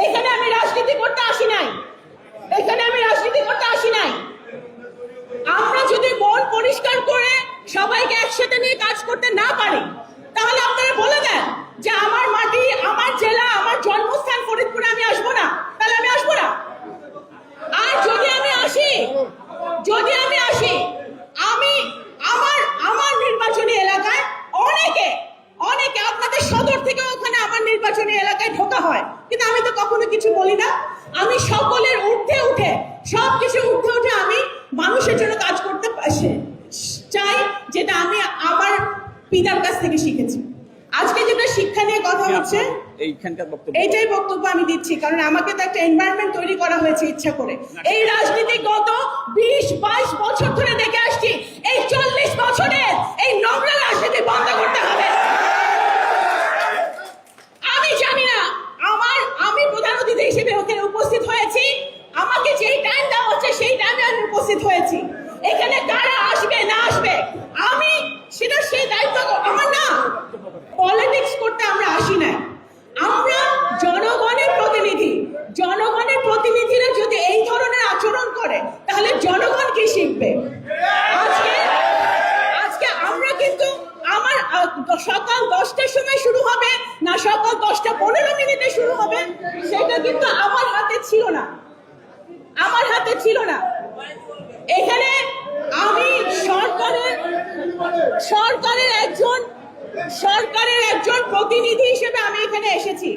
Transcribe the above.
এখানে আমি রাজনীতি করতে আসি নাই, এখানে আমি রাজনীতি করতে আসি নাই। আমরা যদি মন পরিষ্কার করে সবাইকে একসাথে নিয়ে কাজ করতে না পারি, তাহলে আপনারা বলে দেন যে আমার মাটি, আমার জেলা, আমার জন্মস্থান ফরিদপুরে আমি আসবো না, তাহলে আমি আসবো না। আর যদি আমি আসি, আমি আমার নির্বাচনী এলাকায় অনেকে আপনাদের সদর থেকে ওখানে আমার নির্বাচনী এলাকায় ঢোকা হয়, কিন্তু আমি তো কখনো কিছু বলি না। আমি সকলের ঊর্ধ্বে উঠে, সবকিছু ঊর্ধ্বে উঠে আমি মানুষের জন্য কাজ করতে চাই, যেটা আমি আমার পিতার কাছ থেকে শিখেছি। আজকে যেটা শিক্ষা নিয়ে কথা হচ্ছে, এইটাই বক্তব্য আমি দিচ্ছি, কারণ আমাকে তো একটা এনভায়রনমেন্ট তৈরি করা হয়েছে ইচ্ছা করে। এই রাজনীতি গত 20-22 বছর ধরে দেখে আসছি। এই 40 বছরের এই নোংরা রাজনীতি বন্ধ করতে হবে। আমি জানি না, আমি প্রধান অতিথি হিসেবে ওখানে উপস্থিত হয়েছি, আমাকে যেই টাইম দেওয়া হচ্ছে সেই টাইমে আমি উপস্থিত হয়েছি। এখানে কারা আসবে না আসবে আমি সেটা, সেই দায়িত্ব আমার না। পলিটিক্স করতে আমরা আসি নাই, আমরা জনগণের প্রতিনিধি। জনগণের প্রতিনিধিরা যদি এই ধরনের আচরণ করে, তাহলে জনগণ কি শিখবে? আজকে আমরা কিন্তু আমার সকাল 10টার সময় শুরু হবে না সকাল 10:15 শুরু হবে, সেটা কিন্তু আমার হাতে ছিল না। এখানে আমি সরকারের একজন প্রতিনিধি হিসেবে আমি এখানে এসেছি।